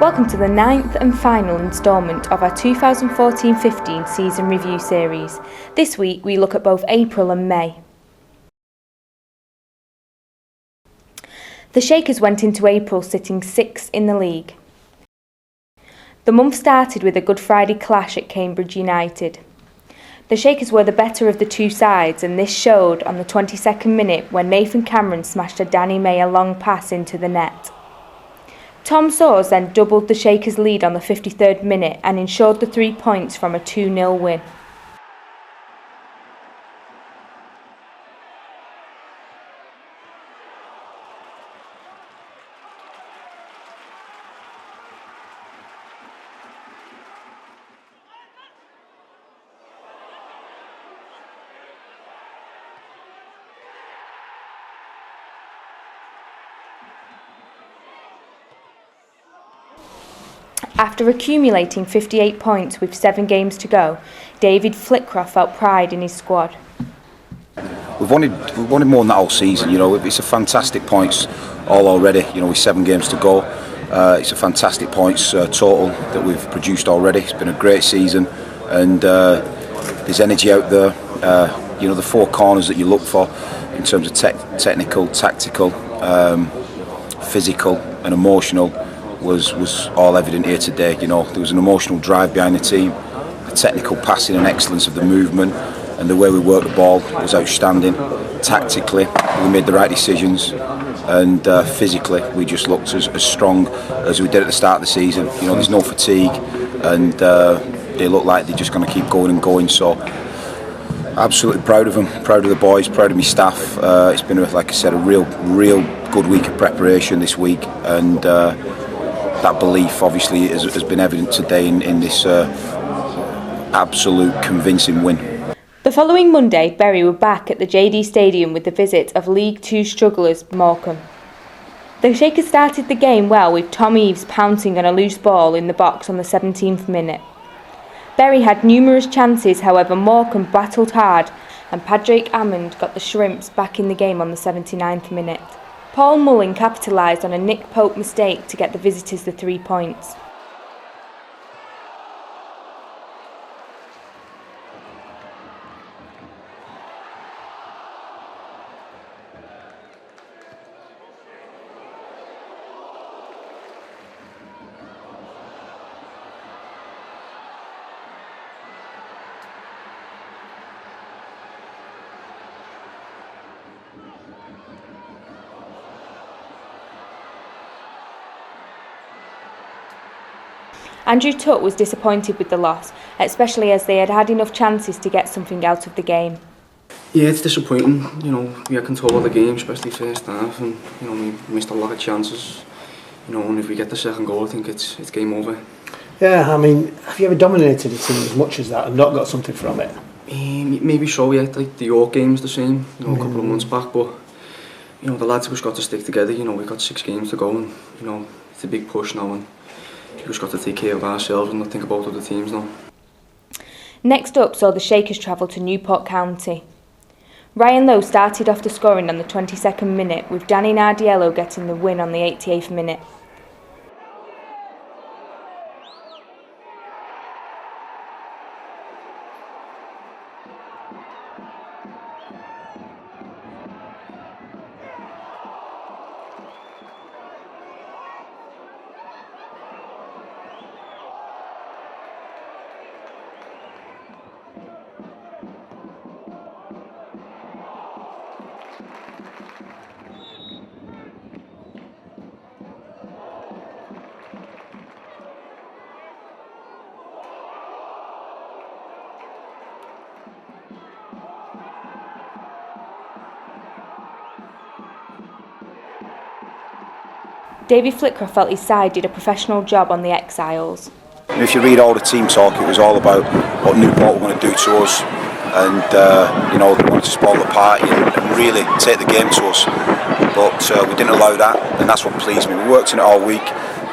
Welcome to the 9th and final instalment of our 2014-15 season review series. This week we look at both April and May. The Shakers went into April sitting 6th in the league. The month started with a Good Friday clash at Cambridge United. The Shakers were the better of the two sides, and this showed on the 22nd minute when Nathan Cameron smashed a Danny Mayer long pass into the net. Tom Soares then doubled the Shakers' lead on the 53rd minute and ensured the 3 points from a 2-0 win. After accumulating 58 points with 7 games to go, David Flitcroft felt pride in his squad. We've wanted more than that all season. It's a fantastic points all already. With 7 games to go, it's a fantastic points total that we've produced already. It's been a great season, and there's energy out there. The 4 corners that you look for in terms of technical, tactical, physical, and emotional was all evident here today. There was an emotional drive behind the team, the technical passing and excellence of the movement, and the way we worked the ball was outstanding. Tactically, we made the right decisions, and physically, we just looked as strong as we did at the start of the season. There's no fatigue, and they look like they're just going to keep going and going. So, absolutely proud of them, proud of the boys, proud of my staff. It's been, like I said, a real good week of preparation this week, and that belief obviously has been evident today in this absolute convincing win. The following Monday, Bury were back at the JD Stadium with the visit of League 2 strugglers Morecambe. The Shakers started the game well, with Tom Eaves pouncing on a loose ball in the box on the 17th minute. Bury had numerous chances, however Morecambe battled hard, and Padraig Hammond got the Shrimps back in the game on the 79th minute. Paul Mullin capitalised on a Nick Pope mistake to get the visitors the 3 points. Andrew Tutt was disappointed with the loss, especially as they had had enough chances to get something out of the game. Yeah, it's disappointing. We had control of the game, especially first half, and we missed a lot of chances. And if we get the second goal, I think it's game over. Yeah, have you ever dominated a team as much as that and not got something from it? Maybe so, yeah. Like the York game was the same, a couple of months back, but the lads have just got to stick together. We've got 6 games to go, and it's a big push now, and we've just got to take care of ourselves and not think about other teams now. Next up saw the Shakers travel to Newport County. Ryan Lowe started off the scoring on the 22nd minute, with Danny Nardiello getting the win on the 88th minute. David Flitcroft felt his side did a professional job on the Exiles. If you read all the team talk, it was all about what Newport were going to do to us, and they wanted to spoil the party and really take the game to us. But we didn't allow that, and that's what pleased me. We worked on it all week,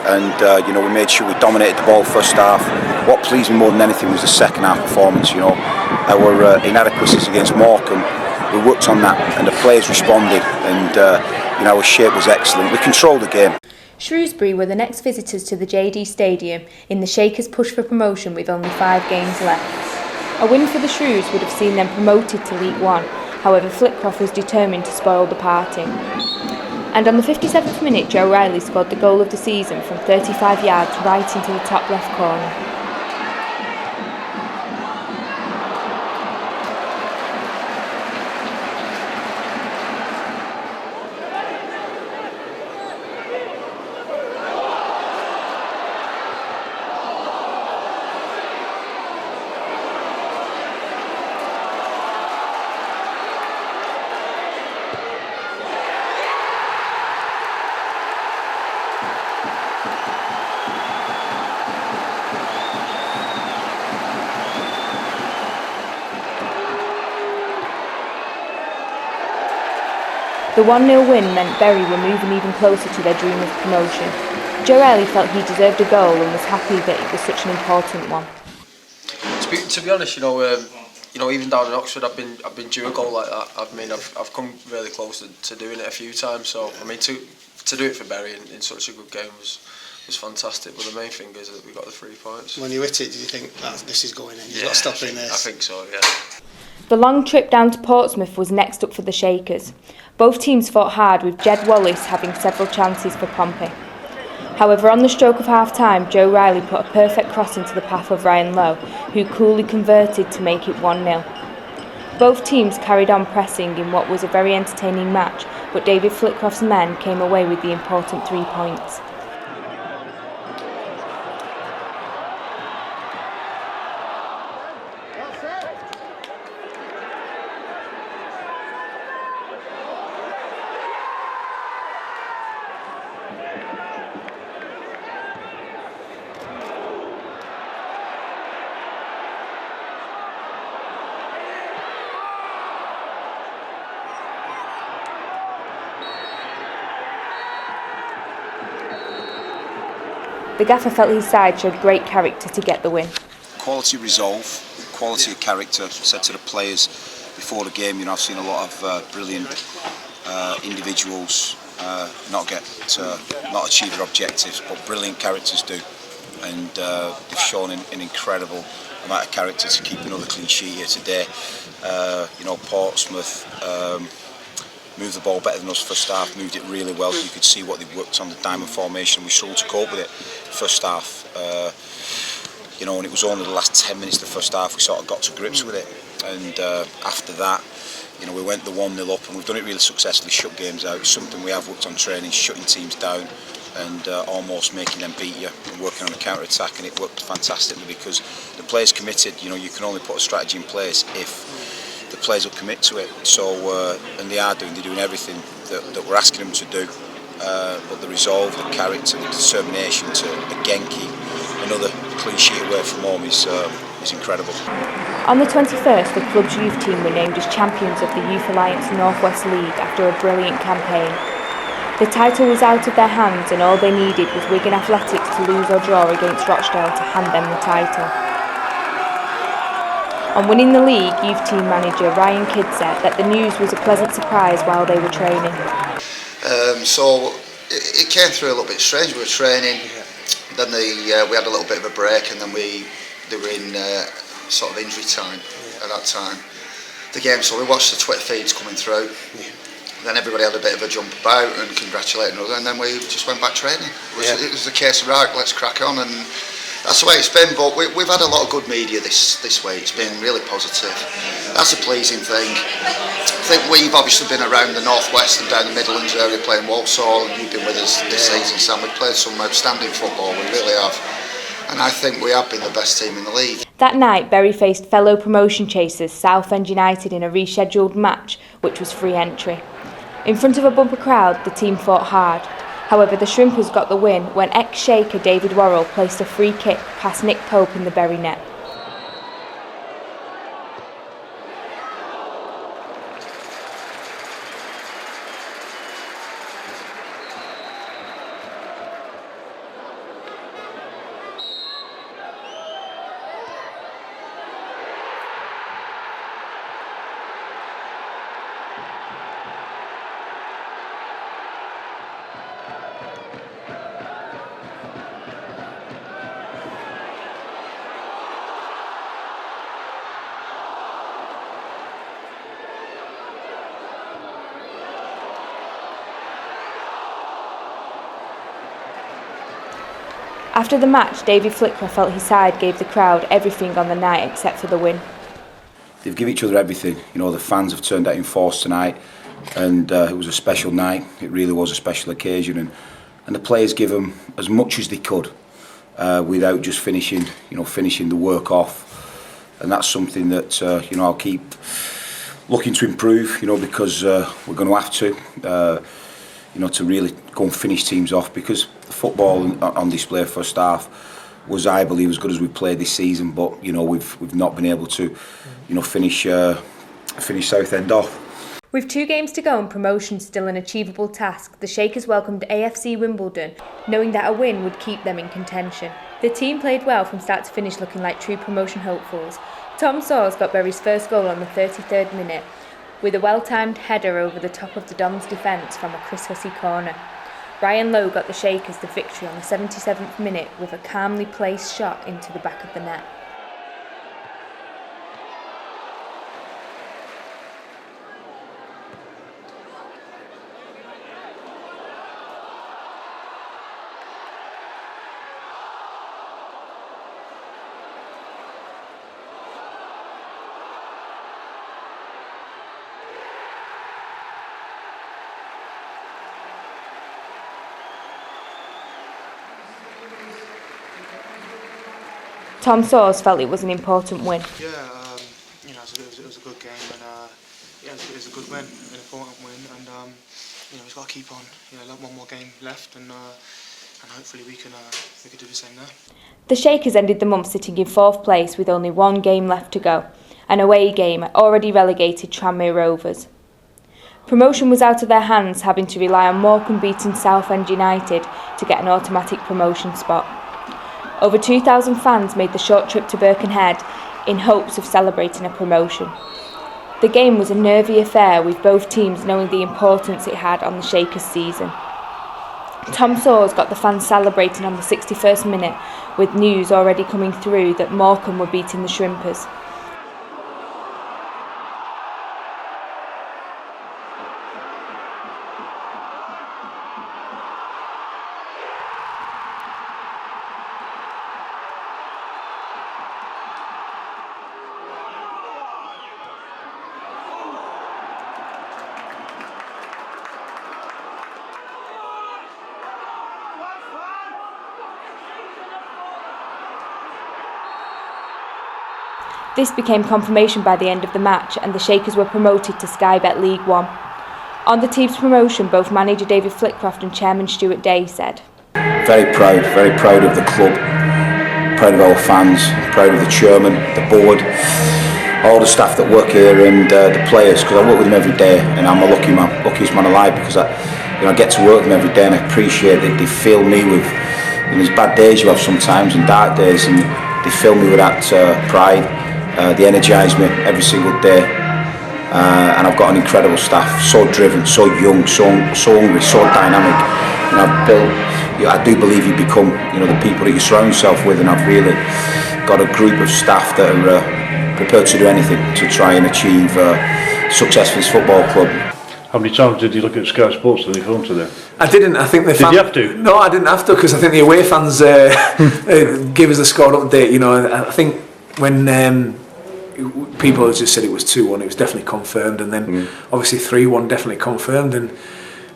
and we made sure we dominated the ball first half. What pleased me more than anything was the second half performance. Our inadequacies against Morecambe, we worked on that, and the players responded, and our shape was excellent. We controlled the game. Shrewsbury were the next visitors to the JD Stadium in the Shakers' push for promotion with only 5 games left. A win for the Shrews would have seen them promoted to League One, however Flitcroft was determined to spoil the party. And on the 57th minute, Joe Riley scored the goal of the season from 35 yards right into the top left corner. The 1-0 win meant Bury were moving even closer to their dream of promotion. Joe Riley felt he deserved a goal and was happy that it was such an important one. To be honest, even down in Oxford, I've been due a goal like that. I've come really close to doing it a few times. So to do it for Bury in such a good game was fantastic. But the main thing is that we got the 3 points. When you hit it, did you think this is going in? You've got to stop in this. I think so. Yeah. The long trip down to Portsmouth was next up for the Shakers. Both teams fought hard, with Jed Wallace having several chances for Pompey. However, on the stroke of half-time, Joe Riley put a perfect cross into the path of Ryan Lowe, who coolly converted to make it 1-0. Both teams carried on pressing in what was a very entertaining match, but David Flitcroft's men came away with the important 3 points. The gaffer felt his side showed great character to get the win. Quality resolve, quality of character. Said to the players before the game, I've seen a lot of brilliant individuals not achieve their objectives, but brilliant characters do. And they've shown an incredible amount of character to keep another clean sheet here today. Portsmouth moved the ball better than us first half, moved it really well. You could see what they worked on, the diamond formation. We struggled to cope with it first half. And it was only the last 10 minutes of the first half we sort of got to grips with it. And after that, we went the 1-0 up, and we've done it really successfully, shut games out. It's something we have worked on training, shutting teams down and almost making them beat you and working on a counter-attack, and it worked fantastically because the players committed. You can only put a strategy in place if the players will commit to it. So, and they're doing everything that we're asking them to do. But the resolve, the character, the determination to again keep another clean sheet away from home is incredible. On the 21st, the club's youth team were named as champions of the Youth Alliance North West League after a brilliant campaign. The title was out of their hands, and all they needed was Wigan Athletics to lose or draw against Rochdale to hand them the title. On winning the league, youth team manager Ryan Kidd said that the news was a pleasant surprise while they were training. So it came through a little bit strange. We were training, then we had a little bit of a break, and then they were in sort of injury time at that time. The game, so we watched the Twitter feeds coming through. Then everybody had a bit of a jump about and congratulating us, and then we just went back training. It was a case of right, let's crack on, and that's the way it's been. But we've had a lot of good media this week. It's been really positive. That's a pleasing thing. I think we've obviously been around the Northwest and down the Midlands area playing Walsall, and you've been with us this season, Sam. We've played some outstanding football, we really have. And I think we have been the best team in the league. That night, Bury faced fellow promotion chasers Southend United in a rescheduled match, which was free entry. In front of a bumper crowd, the team fought hard. However, the Shrimpers got the win when ex-Shaker David Worrell placed a free kick past Nick Pope in the Bury net. After the match, David Flicker felt his side gave the crowd everything on the night except for the win. They've given each other everything. You know, the fans have turned out in force tonight, and it was a special night. It really was a special occasion, and the players give them as much as they could without just finishing the work off. And that's something that I'll keep looking to improve. Because we're going to have to really go and finish teams off, because the football on display first half was, I believe, as good as we've played this season. But we've not been able to finish Southend off. With 2 games to go and promotion still an achievable task, the Shakers welcomed AFC Wimbledon, knowing that a win would keep them in contention. The team played well from start to finish, looking like true promotion hopefuls. Tom Sawers got Bury's first goal on the 33rd minute, with a well-timed header over the top of the Dons' defence from a Chris Hussey corner. Ryan Lowe got the Shakers the victory on the 77th minute with a calmly placed shot into the back of the net. Tom Sawers felt it was an important win. Yeah, it was a good game, and it was a good win, an important win, and we've got to keep on. One more game left, and hopefully we can do the same there. The Shakers ended the month sitting in 4th place with only 1 game left to go, an away game at already relegated Tranmere Rovers. Promotion was out of their hands, having to rely on Morecambe beating Southend United to get an automatic promotion spot. Over 2,000 fans made the short trip to Birkenhead in hopes of celebrating a promotion. The game was a nervy affair, with both teams knowing the importance it had on the Shakers' season. Tom Sawers got the fans celebrating on the 61st minute, with news already coming through that Morecambe were beating the Shrimpers. This became confirmation by the end of the match, and the Shakers were promoted to Sky Bet League One. On the team's promotion, both manager David Flitcroft and chairman Stuart Day said, Very proud of the club, proud of our fans, proud of the chairman, the board, all the staff that work here, and the players, because I work with them every day, and I'm a lucky man, luckiest man alive, because I get to work with them every day, and I appreciate that they fill me with, there's bad days you have sometimes and dark days, and they fill me with that pride. They energise me every single day, and I've got an incredible staff, so driven, so young, so hungry, so dynamic. And I do believe you become, the people that you surround yourself with, and I've really got a group of staff that are prepared to do anything to try and achieve success for this football club. How many times did you look at Sky Sports when you phoned to them? I didn't. I think Did you have to? No, I didn't have to, because I think the away fans gave us the score update. I think when people just said it was 2-1, it was definitely confirmed, and then obviously 3-1 definitely confirmed. And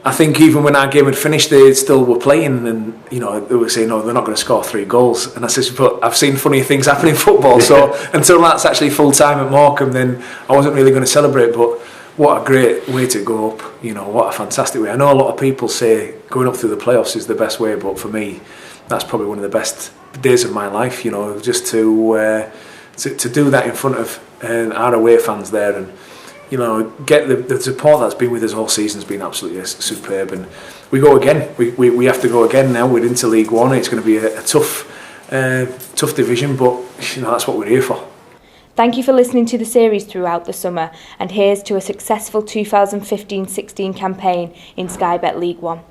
I think even when our game had finished, they still were playing, and they were saying, no, they're not going to score 3 goals. And I said, but I've seen funny things happen in football, so until that's actually full time at Morecambe, then I wasn't really going to celebrate. But what a great way to go up, what a fantastic way. I know a lot of people say going up through the playoffs is the best way, but for me, that's probably one of the best days of my life, just to do that in front of our away fans there, and get the support that's been with us all season has been absolutely superb. And we go again. We have to go again now. We're into League One. It's going to be a tough division, but that's what we're here for. Thank you for listening to the series throughout the summer, and here's to a successful 2015-16 campaign in Sky Bet League One.